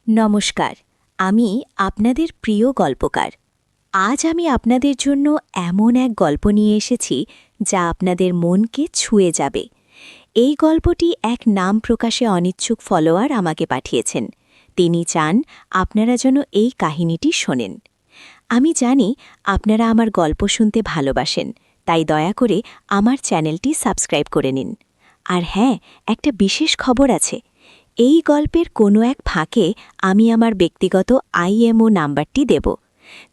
নমস্কার, আমি আপনাদের প্রিয় গল্পকার। আজ আমি আপনাদের জন্য এমন এক গল্প নিয়ে এসেছি যা আপনাদের মনকে ছুঁয়ে যাবে। এই গল্পটি এক নাম প্রকাশে অনিচ্ছুক ফলোয়ার আমাকে পাঠিয়েছেন। তিনি চান আপনারা যেন এই কাহিনীটি শোনেন। আমি জানি আপনারা আমার গল্প শুনতে ভালোবাসেন, তাই দয়া করে আমার চ্যানেলটি সাবস্ক্রাইব করে নিন। আর হ্যাঁ, একটা বিশেষ খবর আছে। এই গল্পের কোনো এক ফাঁকে আমি আমার ব্যক্তিগত IMO নাম্বারটি দেব,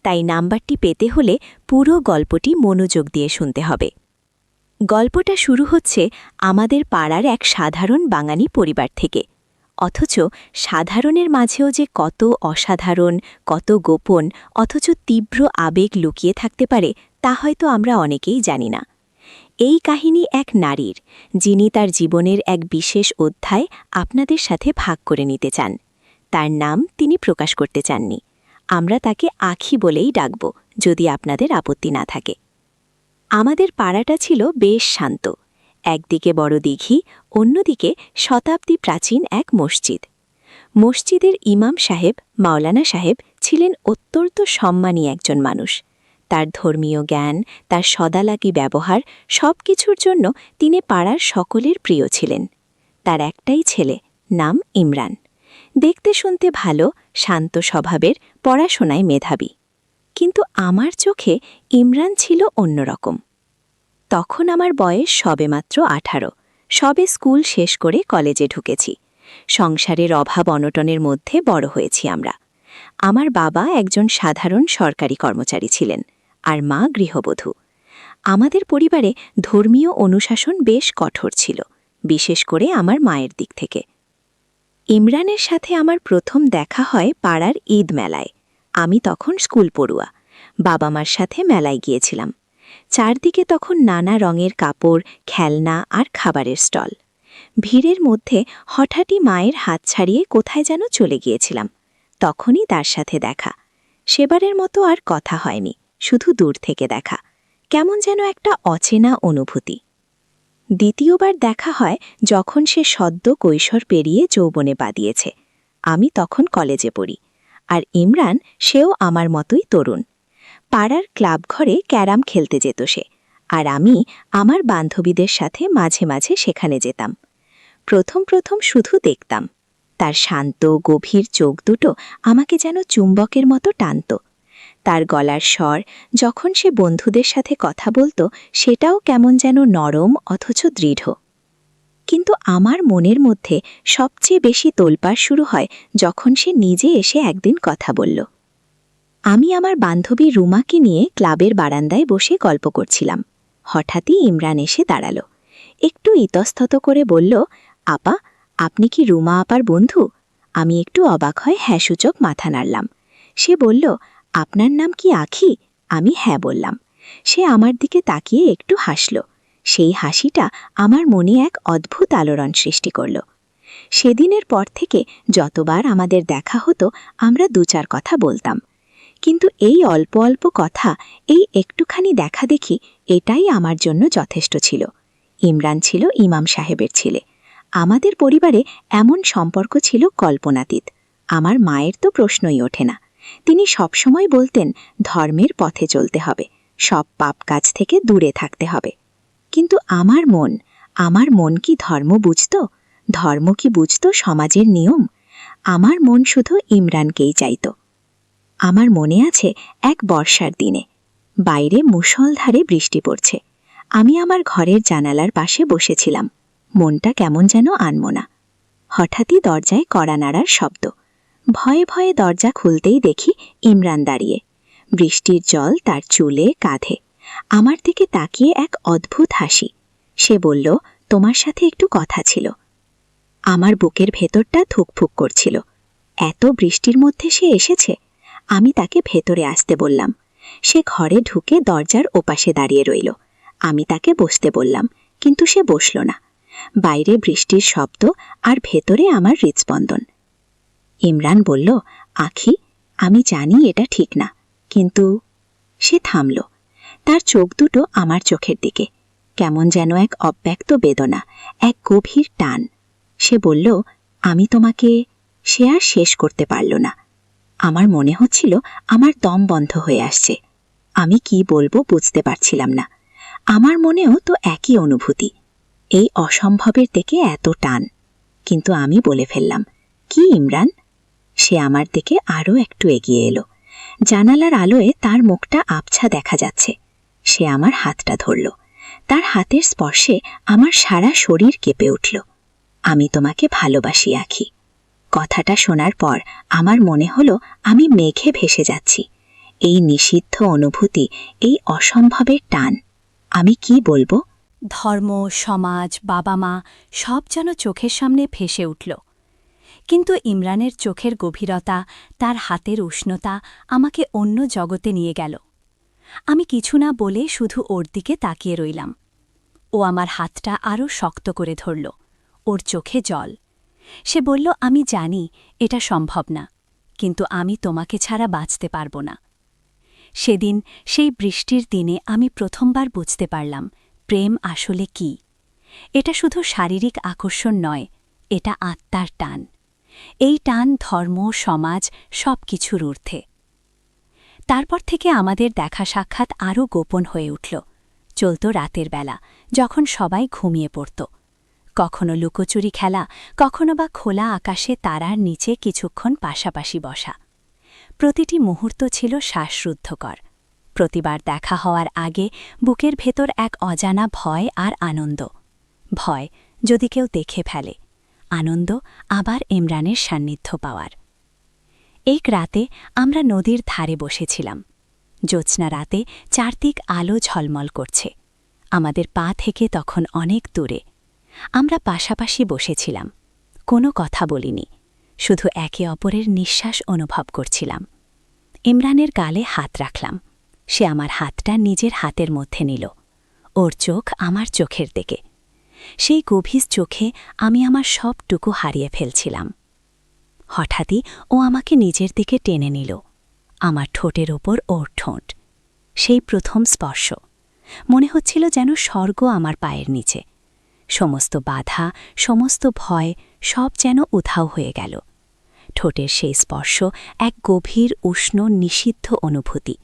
তাই নাম্বারটি পেতে হলে পুরো গল্পটি মনোযোগ দিয়ে শুনতে হবে। গল্পটা শুরু হচ্ছে আমাদের পাড়ার এক সাধারণ বাঙালি পরিবার থেকে। অথচ সাধারণের মাঝেও যে কত অসাধারণ, কত গোপন অথচ তীব্র আবেগ লুকিয়ে থাকতে পারে তা হয়তো আমরা অনেকেই জানি না। এই কাহিনী এক নারীর, যিনি তার জীবনের এক বিশেষ অধ্যায় আপনাদের সাথে ভাগ করে নিতে চান। তার নাম তিনি প্রকাশ করতে চাননি। আমরা তাকে আখি বলেই ডাকব, যদি আপনাদের আপত্তি না থাকে। আমাদের পাড়াটা ছিল বেশ শান্ত। একদিকে বড় দিঘি, অন্যদিকে শতাব্দী প্রাচীন এক মসজিদ। মসজিদের ইমাম সাহেব, মাওলানা সাহেব, ছিলেন অত্যন্ত সম্মানী একজন মানুষ। তার ধর্মীয় জ্ঞান, তার সদালাকি ব্যবহার, সব কিছুর জন্য তিনি পাড়ার সকলের প্রিয় ছিলেন। তার একটাই ছেলে, নাম ইমরান। দেখতে শুনতে ভালো, শান্ত স্বভাবের, পড়াশোনায় মেধাবী। কিন্তু আমার চোখে ইমরান ছিল অন্যরকম। তখন আমার বয়স সবেমাত্র 18, সবে স্কুল শেষ করে কলেজে ঢুকেছি। সংসারের অভাব অনটনের মধ্যে বড় হয়েছি আমরা। আমার বাবা একজন সাধারণ সরকারি কর্মচারী ছিলেন, আর মা গৃহবধূ। আমাদের পরিবারে ধর্মীয় অনুশাসন বেশ কঠোর ছিল, বিশেষ করে আমার মায়ের দিক থেকে। ইমরানের সাথে আমার প্রথম দেখা হয় পাড়ার ঈদ মেলায়। আমি তখন স্কুল পড়ুয়া। বাবা মার সাথে মেলায় গিয়েছিলাম। চারদিকে তখন নানা রঙের কাপড়, খেলনা আর খাবারের স্টল। ভিড়ের মধ্যে হঠাৎই মায়ের হাত ছাড়িয়ে কোথায় যেন চলে গিয়েছিলাম। তখনই তার সাথে দেখা। সেবারের মতো আর কথা হয়নি, শুধু দূর থেকে দেখা। কেমন যেন একটা অচেনা অনুভূতি। দ্বিতীয়বার দেখা হয় যখন সে সদ্য কৈশোর পেরিয়ে যৌবনে পা দিয়েছে। আমি তখন কলেজে পড়ি, আর ইমরান, সেও আমার মতোই তরুণ। পাড়ার ক্লাব ঘরে ক্যারাম খেলতে যেত সে, আর আমি আমার বান্ধবীদের সাথে মাঝে মাঝে সেখানে যেতাম। প্রথম প্রথম শুধু দেখতাম। তার শান্ত গভীর চোখ দুটো আমাকে যেন চুম্বকের মতো টানত। তার গলার স্বর, যখন সে বন্ধুদের সাথে কথা বলতো, সেটাও কেমন যেন নরম অথচ দৃঢ়। কিন্তু আমার মনের মধ্যে সবচেয়ে বেশি তোলপাড় শুরু হয় যখন সে নিজে এসে একদিন কথা বলল। আমি আমার বান্ধবী রুমাকে নিয়ে ক্লাবের বারান্দায় বসে গল্প করছিলাম। হঠাৎই ইমরান এসে দাঁড়াল। একটু ইতস্তত করে বলল, আপা, আপনি কি রুমা আপার বন্ধু? আমি একটু অবাক হয়ে হ্যাঁসূচক মাথা নাড়লাম। সে বলল, আপনার নাম কি আখি? আমি হ্যাঁ বললাম। সে আমার দিকে তাকিয়ে একটু হাসল। সেই হাসিটা আমার মনে এক অদ্ভুত আলোড়ন সৃষ্টি করল। সেদিনের পর থেকে যতবার আমাদের দেখা হতো, আমরা দু চার কথা বলতাম। কিন্তু এই অল্প অল্প কথা, এই একটুখানি দেখা দেখি, এটাই আমার জন্য যথেষ্ট ছিল। ইমরান ছিল ইমাম সাহেবের ছেলে। আমাদের পরিবারে এমন সম্পর্ক ছিল কল্পনাতীত। আমার মায়ের তো প্রশ্নই ওঠে না। তিনি সবসময় বলতেন, ধর্মের পথে চলতে হবে, সব পাপ কাজ থেকে দূরে থাকতে হবে। কিন্তু আমার মন কি ধর্ম বুঝত? ধর্ম কি বুঝত সমাজের নিয়ম? আমার মন শুধু ইমরানকেই চাইত। আমার মনে আছে এক বর্ষার দিনে বাইরে মুষলধারে বৃষ্টি পড়ছে। আমি আমার ঘরের জানালার পাশে বসেছিলাম। মনটা কেমন যেন আনমনা। হঠাৎই দরজায় কড়া নাড়ার শব্দ। ভয়ে ভয়ে দরজা খুলতেই দেখি ইমরান দাঁড়িয়ে। বৃষ্টির জল তার চুলে, কাঁধে। আমার দিকে তাকিয়ে এক অদ্ভুত হাসি। সে বলল, তোমার সাথে একটু কথা ছিল। আমার বুকের ভেতরটা ধুকফুক করছিল। এত বৃষ্টির মধ্যে সে এসেছে। আমি তাকে ভেতরে আসতে বললাম। সে ঘরে ঢুকে দরজার ওপাশে দাঁড়িয়ে রইল। আমি তাকে বসতে বললাম, কিন্তু সে বসল না। বাইরে বৃষ্টির শব্দ, আর ভেতরে আমার হৃৎস্পন্দন। ইমরান বলল, আখি, আমি জানি এটা ঠিক না, কিন্তু... সে থামল। তার চোখ দুটো আমার চোখের দিকে। কেমন যেন এক অব্যক্ত বেদনা, এক গভীর টান। সে বলল, আমি তোমাকে... সে আর শেষ করতে পারল না। আমার মনে হচ্ছিল আমার দম বন্ধ হয়ে আসছে। আমি কি বলবো বুঝতে পারছিলাম না। আমার মনেও তো একই অনুভূতি, এই অসম্ভবের দিকে এত টান। কিন্তু আমি বলে ফেললাম, কি ইমরান? সে আমার দিকে আরও একটু এগিয়ে এলো। জানালার আলোয় তার মুখটা আবছা দেখা যাচ্ছে। সে আমার হাতটা ধরল। তার হাতের স্পর্শে আমার সারা শরীর কেঁপে উঠল। আমি তোমাকে ভালোবাসি আখি। কথাটা শোনার পর আমার মনে হলো আমি মেঘে ভেসে যাচ্ছি। এই নিষিদ্ধ অনুভূতি, এই অসম্ভবের টান, আমি কি বলবো? ধর্ম, সমাজ, বাবা মা সব যেন চোখের সামনে ভেসে উঠল। কিন্তু ইমরানের চোখের গভীরতা, তার হাতের উষ্ণতা আমাকে অন্য জগতে নিয়ে গেল। আমি কিছু না বলে শুধু ওর দিকে তাকিয়ে রইলাম। ও আমার হাতটা আরও শক্ত করে ধরল। ওর চোখে জল। সে বলল, আমি জানি এটা সম্ভব না, কিন্তু আমি তোমাকে ছাড়া বাঁচতে পারব না। সেদিন, সেই বৃষ্টির দিনে আমি প্রথমবার বুঝতে পারলাম প্রেম আসলে কি। এটা শুধু শারীরিক আকর্ষণ নয়, এটা আত্মার টান। এই টান ধর্ম, সমাজ সব কিছুর ঊর্ধ্বে। তারপর থেকে আমাদের দেখা সাক্ষাৎ আরও গোপন হয়ে উঠল। চলত রাতের বেলা, যখন সবাই ঘুমিয়ে পড়ত। কখনো লুকোচুরি খেলা, কখনো বা খোলা আকাশে তারার নিচে কিছুক্ষণ পাশাপাশি বসা। প্রতিটি মুহূর্ত ছিল শ্বাসরুদ্ধকর। প্রতিবার দেখা হওয়ার আগে বুকের ভেতর এক অজানা ভয় আর আনন্দ। ভয়, যদি কেউ দেখে ফেলে। আনন্দ, আবার ইমরানের সান্নিধ্য পাওয়ার। এক রাতে আমরা নদীর ধারে বসেছিলাম। জ্যোৎস্না রাতে চারদিক আলো ঝলমল করছে। আমাদের পা থেকে তখন অনেক দূরে। আমরা পাশাপাশি বসেছিলাম। কোনো কথা বলিনি, শুধু একে অপরের নিঃশ্বাস অনুভব করছিলাম। ইমরানের গালে হাত রাখলাম। সে আমার হাতটা নিজের হাতের মধ্যে নিল। ওর চোখ আমার চোখের দিকে। সেই গভীর চোখে আমি আমার সবটুকু হারিয়ে ফেলছিলাম। হঠাৎই ও আমাকে নিজের দিকে টেনে নিল। আমার ঠোঁটের ওপর ওর ঠোঁট। সেই প্রথম স্পর্শ। মনে হচ্ছিল যেন স্বর্গ আমার পায়ের নিচে। সমস্ত বাধা, সমস্ত ভয় সব যেন উধাও হয়ে গেল। ঠোঁটের সেই স্পর্শ এক গভীর, উষ্ণ, নিষিদ্ধ অনুভূতি।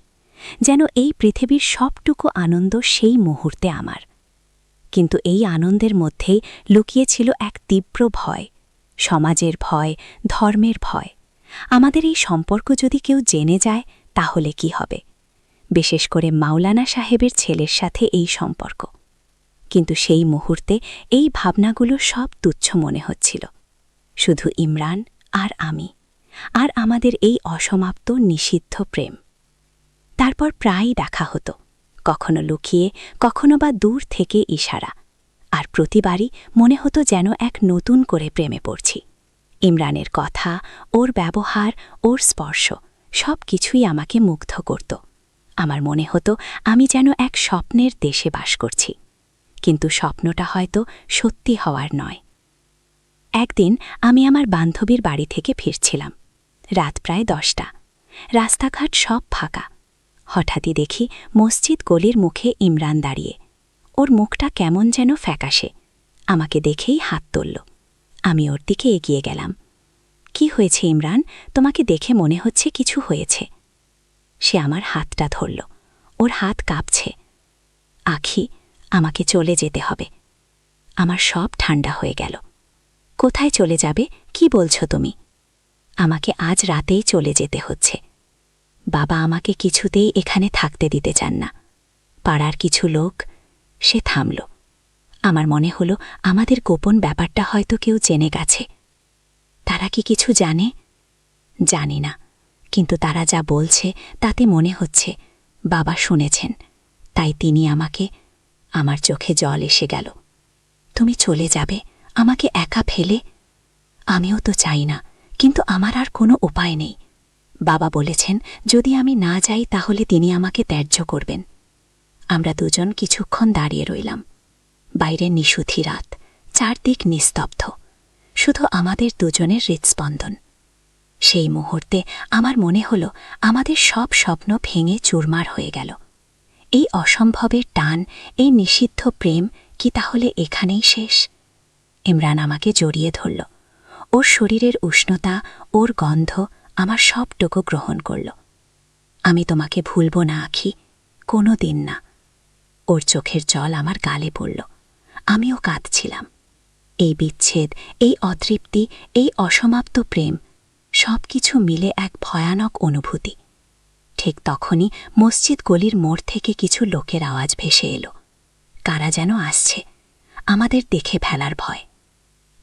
যেন এই পৃথিবীর সবটুকু আনন্দ সেই মুহূর্তে আমার। কিন্তু এই আনন্দের মধ্যেই লুকিয়েছিল এক তীব্র ভয়। সমাজের ভয়, ধর্মের ভয়। আমাদের এই সম্পর্ক যদি কেউ জেনে যায়, তাহলে কি হবে? বিশেষ করে মাওলানা সাহেবের ছেলের সাথে এই সম্পর্ক। কিন্তু সেই মুহূর্তে এই ভাবনাগুলো সব তুচ্ছ মনে হচ্ছিল। শুধু ইমরান আর আমি, আর আমাদের এই অসমাপ্ত নিষিদ্ধ প্রেম। তারপর প্রায়ই দেখা হতো, কখনো লুকিয়ে, কখনো বা দূর থেকে ইশারা। আর প্রতিবারই মনে হতো যেন এক নতুন করে প্রেমে পড়ছি। ইমরানের কথা, ওর ব্যবহার, ওর স্পর্শ সব কিছুই আমাকে মুগ্ধ করত। আমার মনে হতো আমি যেন এক স্বপ্নের দেশে বাস করছি। কিন্তু স্বপ্নটা হয়তো সত্যি হওয়ার নয়। একদিন আমি আমার বান্ধবীর বাড়ি থেকে ফিরছিলাম। রাত প্রায় 10টা। রাস্তাঘাট সব ফাঁকা। হঠাৎই দেখি মসজিদ গলির মুখে ইমরান দাঁড়িয়ে। ওর মুখটা কেমন যেন ফ্যাকাশে। আমাকে দেখেই হাত তুলল। আমি ওর দিকে এগিয়ে গেলাম। কি হয়েছে ইমরান? তোমাকে দেখে মনে হচ্ছে কিছু হয়েছে। সে আমার হাতটা ধরল। ওর হাত কাঁপছে। আখি, আমাকে চলে যেতে হবে। আমার সব ঠান্ডা হয়ে গেল। কোথায় চলে যাবে? কি বলছো তুমি? আমাকে আজ রাতেই চলে যেতে হচ্ছে। বাবা আমাকে কিছুতেই এখানে থাকতে দিতে চান না। পাড়ার কিছু লোক। সে থামল। আমার মনে হলো আমাদের গোপন ব্যাপারটা হয়তো কেউ জেনে গেছে। তারা কি কিছু জানে? জানি না, কিন্তু তারা যা বলছে তাতে মনে হচ্ছে বাবা শুনেছেন, তাই তিনি আমাকে। আমার চোখে জল এসে গেল। তুমি চলে যাবে আমাকে একা ফেলে? আমিও তো চাই না, কিন্তু আমার আর কোনো উপায় নেই। বাবা বলেছেন যদি আমি না যাই তাহলে তিনি আমাকে ত্যায্য করবেন। আমরা দুজন কিছুক্ষণ দাঁড়িয়ে রইলাম। বাইরে নিশুথি রাত, চারদিক নিস্তব্ধ, শুধু আমাদের দুজনের হৃৎস্পন্দন। সেই মুহূর্তে আমার মনে হলো আমাদের সব স্বপ্ন ভেঙে চুরমার হয়ে গেল। এই অসম্ভবের টান, এই নিষিদ্ধ প্রেম কি তাহলে এখানেই শেষ? ইমরান আমাকে জড়িয়ে ধরল। ওর শরীরের উষ্ণতা, ওর গন্ধ আমার সবটুকু গ্রহণ করল। আমি তোমাকে ভুলব না আখি, কোনো দিন না। ওর চোখের জল আমার গালে পড়ল। আমিও কাঁদছিলাম। এই বিচ্ছেদ, এই অতৃপ্তি, এই অসমাপ্ত প্রেম সব কিছু মিলে এক ভয়ানক অনুভূতি। ঠিক তখনই মসজিদ গলির মোড় থেকে কিছু লোকের আওয়াজ ভেসে এলো। কারা যেন আসছে, আমাদের দেখে ফেলার ভয়।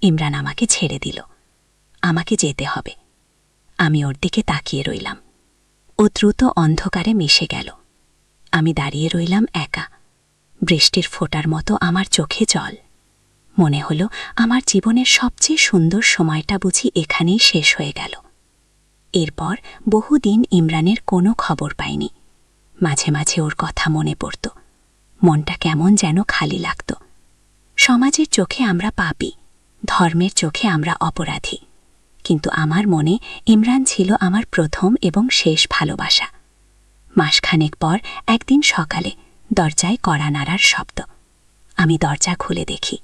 ইমরান আমাকে ছেড়ে দিল। আমাকে যেতে হবে। আমি ওর দিকে তাকিয়ে রইলাম। ও দ্রুত অন্ধকারে মিশে গেল। আমি দাঁড়িয়ে রইলাম একা। বৃষ্টির ফোঁটার মতো আমার চোখে জল। মনে হলো আমার জীবনের সবচেয়ে সুন্দর সময়টা বুঝি এখানেই শেষ হয়ে গেল। এরপর বহুদিন ইমরানের কোনো খবর পাইনি। মাঝে মাঝে ওর কথা মনে পড়ত। মনটা কেমন যেন খালি লাগত। সমাজের চোখে আমরা পাপী, ধর্মের চোখে আমরা অপরাধী, কিন্তু আমার মনে ইমরান ছিল আমার প্রথম এবং শেষ ভালোবাসা। মাসখানেক পর একদিন সকালে দরজায় কড়া নাড়ার শব্দ। আমি দরজা খুলে দেখি।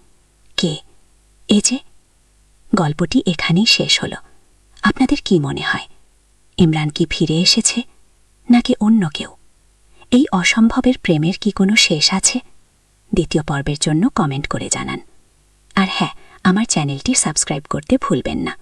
কে? এ যে। গল্পটি এখানেই শেষ হল। আপনাদের কি মনে হয়, ইমরান কি ফিরে এসেছে, নাকি অন্য কেউ? এই অসম্ভবের প্রেমের কি কোনো শেষ আছে? দ্বিতীয় পর্বের জন্য কমেন্ট করে জানান। আর হ্যাঁ, আমার চ্যানেলটি সাবস্ক্রাইব করতে ভুলবেন না।